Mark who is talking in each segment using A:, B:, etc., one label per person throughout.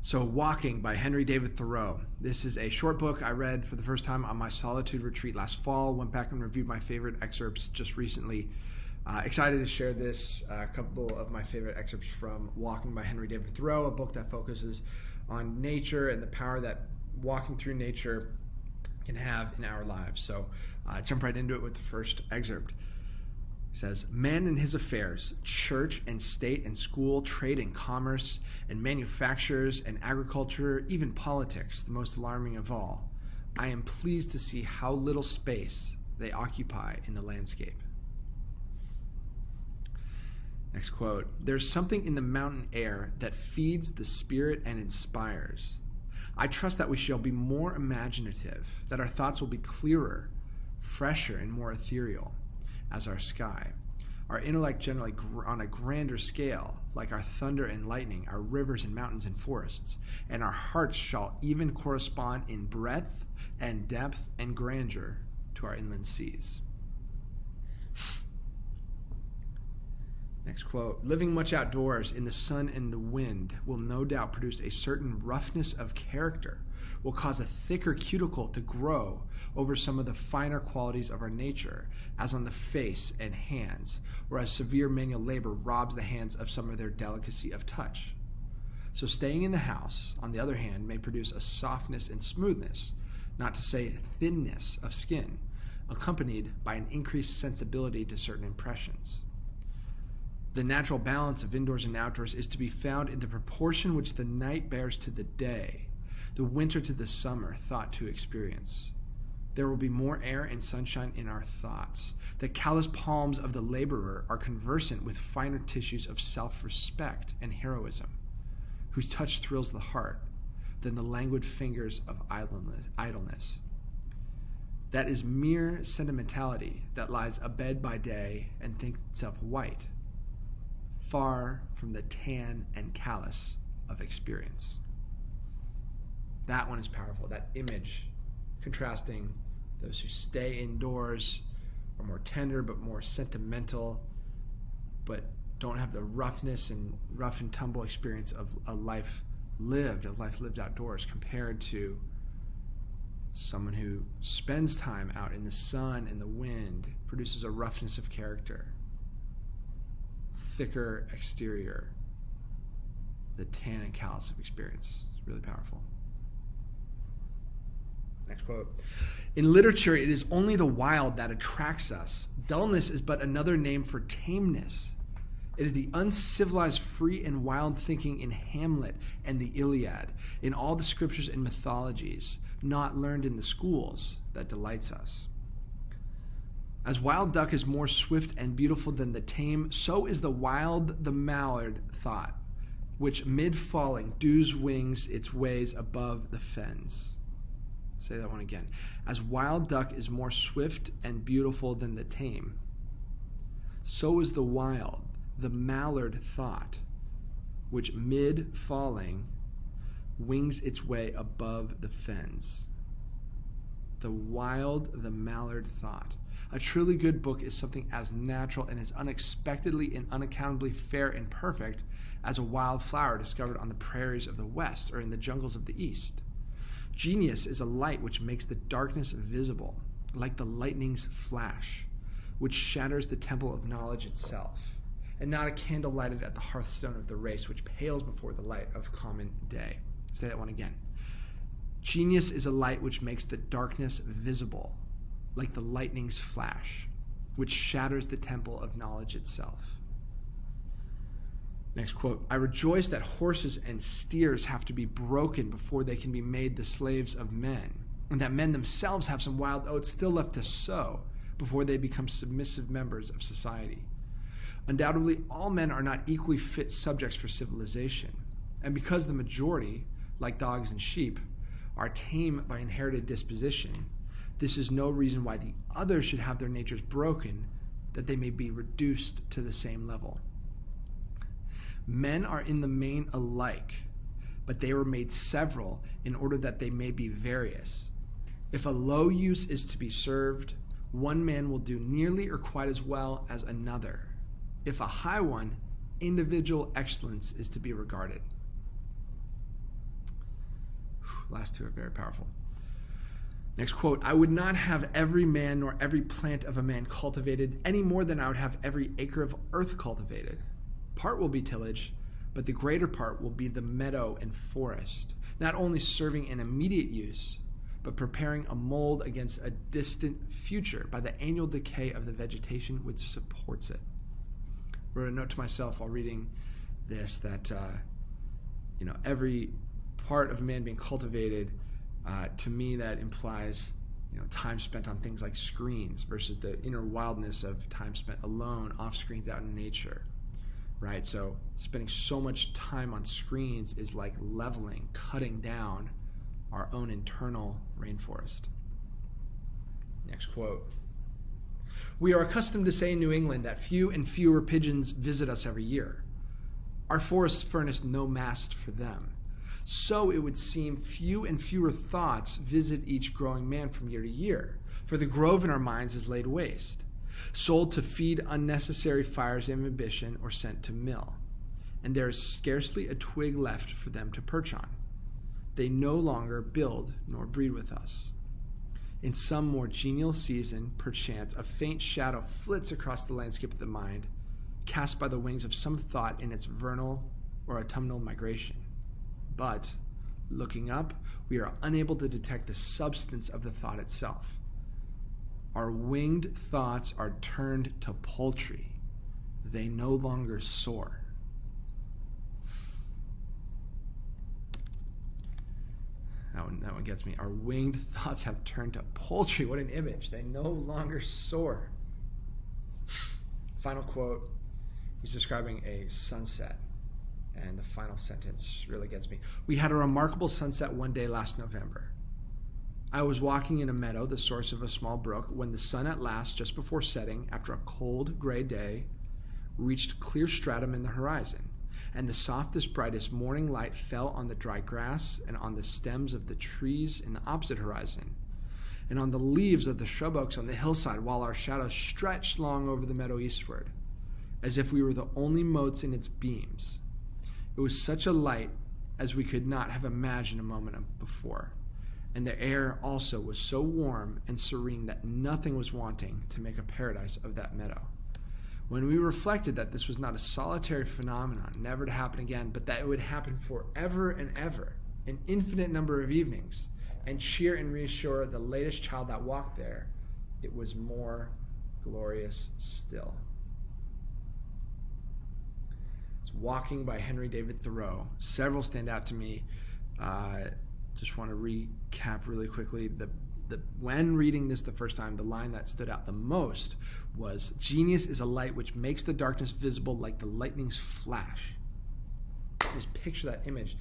A: So Walking by Henry David Thoreau. This is a short book I read for the first time on my solitude retreat last fall. Went back and reviewed my favorite excerpts just recently. Excited to share this, a couple of my favorite excerpts from Walking by Henry David Thoreau, a book that focuses on nature and the power that walking through nature can have in our lives. So jump right into it with the first excerpt. It says, "Man and his affairs, church and state and school, trade and commerce, and manufactures and agriculture, even politics, the most alarming of all. I am pleased to see how little space they occupy in the landscape." Next quote, "There's something in the mountain air that feeds the spirit and inspires. I trust that we shall be more imaginative, that our thoughts will be clearer, fresher, and more ethereal as our sky. Our intellect generally on a grander scale, like our thunder and lightning, our rivers and mountains and forests, and our hearts shall even correspond in breadth and depth and grandeur to our inland seas." Next quote, "Living much outdoors in the sun and the wind will no doubt produce a certain roughness of character, will cause a thicker cuticle to grow over some of the finer qualities of our nature, as on the face and hands, whereas severe manual labor robs the hands of some of their delicacy of touch. So staying in the house, on the other hand, may produce a softness and smoothness, not to say thinness of skin, accompanied by an increased sensibility to certain impressions. The natural balance of indoors and outdoors is to be found in the proportion which the night bears to the day, the winter to the summer thought to experience. There will be more air and sunshine in our thoughts. The callous palms of the laborer are conversant with finer tissues of self-respect and heroism, whose touch thrills the heart, than the languid fingers of idleness. That is mere sentimentality that lies abed by day and thinks itself white, far from the tan and callous of experience." That one is powerful. That image contrasting those who stay indoors are more tender but more sentimental, but don't have the roughness and rough and tumble experience of a life lived outdoors, compared to someone who spends time out in the sun and the wind, produces a roughness of character, thicker exterior, the tan and callous of experience. It's really powerful. Next quote, "In literature, it is only the wild that attracts us. Dullness is but another name for tameness. It is the uncivilized, free, and wild thinking in Hamlet and the Iliad, in all the scriptures and mythologies, not learned in the schools, that delights us. As wild duck is more swift and beautiful than the tame, so is the wild the mallard thought, which mid-falling dews wings its ways above the fens." Say that one again. "As wild duck is more swift and beautiful than the tame, so is the wild the mallard thought, which mid-falling wings its way above the fens." The wild the mallard thought. A truly good book is something as natural and as unexpectedly and unaccountably fair and perfect as a wild flower discovered on the prairies of the West or in the jungles of the East. Genius is a light which makes the darkness visible, like the lightning's flash, which shatters the temple of knowledge itself, and not a candle lighted at the hearthstone of the race, which pales before the light of common day. Say that one again. Genius is a light which makes the darkness visible, like the lightning's flash, which shatters the temple of knowledge itself. Next quote, "I rejoice that horses and steers have to be broken before they can be made the slaves of men, and that men themselves have some wild oats still left to sow before they become submissive members of society. Undoubtedly, all men are not equally fit subjects for civilization, and because the majority, like dogs and sheep, are tame by inherited disposition, this is no reason why the others should have their natures broken, that they may be reduced to the same level. Men are in the main alike, but they were made several in order that they may be various. If a low use is to be served, one man will do nearly or quite as well as another. If a high one, individual excellence is to be regarded." Last two are very powerful. Next quote, I would not have every man nor every plant of a man cultivated any more than I would have every acre of earth cultivated. Part will be tillage, but the greater part will be the meadow and forest, not only serving an immediate use, but preparing a mold against a distant future by the annual decay of the vegetation which supports it. I wrote a note to myself while reading this that, every part of a man being cultivated, to me that implies, time spent on things like screens versus the inner wildness of time spent alone off screens out in nature, right? So spending so much time on screens is like leveling, cutting down our own internal rainforest. Next quote. We are accustomed to say in New England that few and fewer pigeons visit us every year. Our forests furnish no mast for them. So it would seem few and fewer thoughts visit each growing man from year to year, for the grove in our minds is laid waste, sold to feed unnecessary fires of ambition or sent to mill, and there is scarcely a twig left for them to perch on. They no longer build nor breed with us. In some more genial season, perchance, a faint shadow flits across the landscape of the mind, cast by the wings of some thought in its vernal or autumnal migration. But, looking up, we are unable to detect the substance of the thought itself. Our winged thoughts are turned to poultry. They no longer soar. That one gets me. Our winged thoughts have turned to poultry. What an image. They no longer soar. Final quote. He's describing a sunset. And the final sentence really gets me. We had a remarkable sunset one day last November. I was walking in a meadow, the source of a small brook, when the sun at last, just before setting, after a cold, gray day, reached clear stratum in the horizon, and the softest, brightest morning light fell on the dry grass and on the stems of the trees in the opposite horizon, and on the leaves of the shrub oaks on the hillside, while our shadows stretched long over the meadow eastward, as if we were the only motes in its beams. It was such a light as we could not have imagined a moment before, and the air also was so warm and serene that nothing was wanting to make a paradise of that meadow. When we reflected that this was not a solitary phenomenon, never to happen again, but that it would happen forever and ever, an infinite number of evenings, and cheer and reassure the latest child that walked there, it was more glorious still. Walking by Henry David Thoreau. Several stand out to me. Just want to recap really quickly. When reading this the first time, the line that stood out the most was, genius is a light which makes the darkness visible like the lightning's flash. Just picture that image.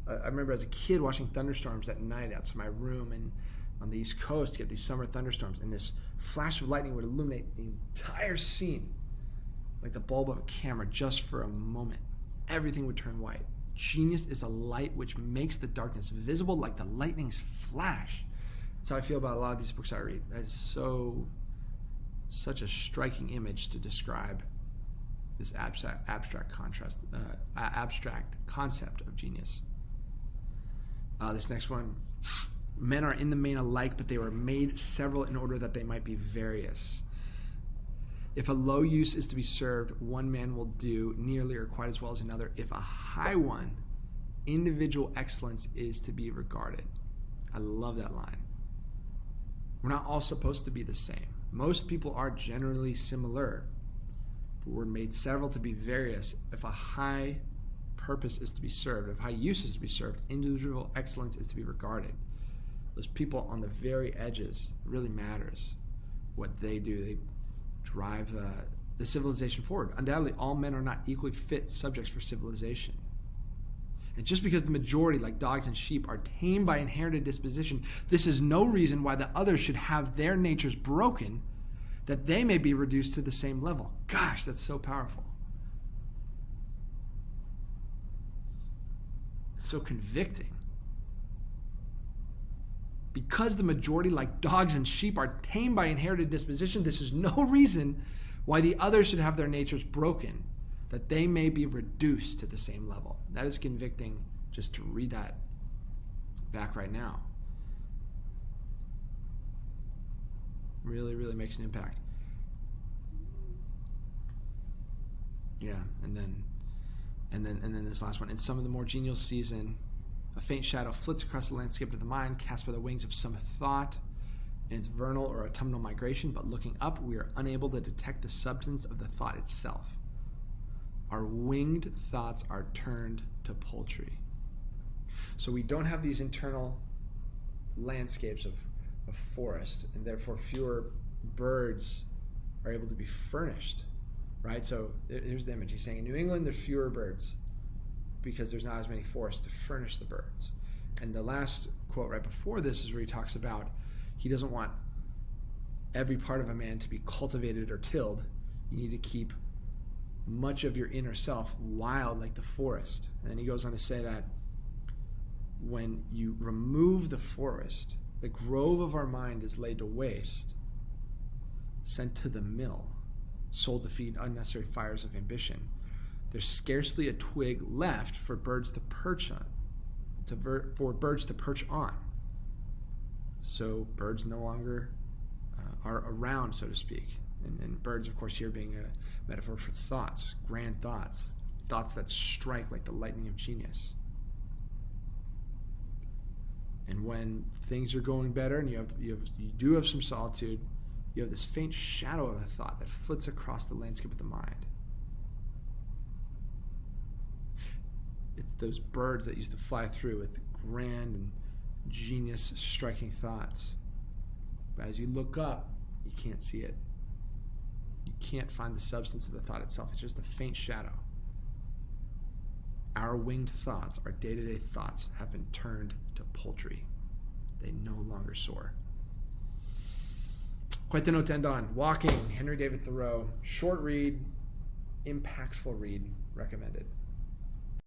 A: I remember as a kid watching thunderstorms at night outside my room and on the East Coast, you get these summer thunderstorms, and this flash of lightning would illuminate the entire scene like the bulb of a camera just for a moment. Everything would turn white. Genius is a light which makes the darkness visible like the lightning's flash. That's how I feel about a lot of these books I read. That is such a striking image to describe this abstract concept of genius. This next one. Men are in the main alike, but they were made several in order that they might be various. If a low use is to be served, one man will do nearly or quite as well as another. If a high one, individual excellence is to be regarded. I love that line. We're not all supposed to be the same. Most people are generally similar, but we're made several to be various. If a high purpose is to be served, if high use is to be served, individual excellence is to be regarded. Those people on the very edges, it really matters what they do. They drive the civilization forward. Undoubtedly, all men are not equally fit subjects for civilization. And just because the majority, like dogs and sheep, are tamed by inherited disposition, this is no reason why the others should have their natures broken, that they may be reduced to the same level. Gosh, that's so powerful. So convicting. Because the majority, like dogs and sheep, are tamed by inherited disposition, this is no reason why the others should have their natures broken, that they may be reduced to the same level. That is convicting just to read that back right now. Really, really makes an impact. Yeah, and then this last one. In some of the more genial season, a faint shadow flits across the landscape of the mind, cast by the wings of some thought in its vernal or autumnal migration, but looking up, we are unable to detect the substance of the thought itself. Our winged thoughts are turned to poultry. So we don't have these internal landscapes of forest, and therefore fewer birds are able to be furnished, right? So here's the image. He's saying in New England there's fewer birds because there's not as many forests to furnish the birds. And the last quote right before this is where he talks about he doesn't want every part of a man to be cultivated or tilled. You need to keep much of your inner self wild like the forest. And then he goes on to say that when you remove the forest, the grove of our mind is laid to waste, sent to the mill, sold to feed unnecessary fires of ambition. There's scarcely a twig left for birds to perch on, So birds no longer are around, so to speak. And birds, of course, here being a metaphor for thoughts, grand thoughts, thoughts that strike like the lightning of genius. And when things are going better and you do have some solitude, you have this faint shadow of a thought that flits across the landscape of the mind. It's those birds that used to fly through with grand and genius striking thoughts. But as you look up, you can't see it. You can't find the substance of the thought itself. It's just a faint shadow. Our winged thoughts, our day-to-day thoughts, have been turned to poultry. They no longer soar. Quite the note to end on. Walking, Henry David Thoreau. Short read, impactful read, recommended.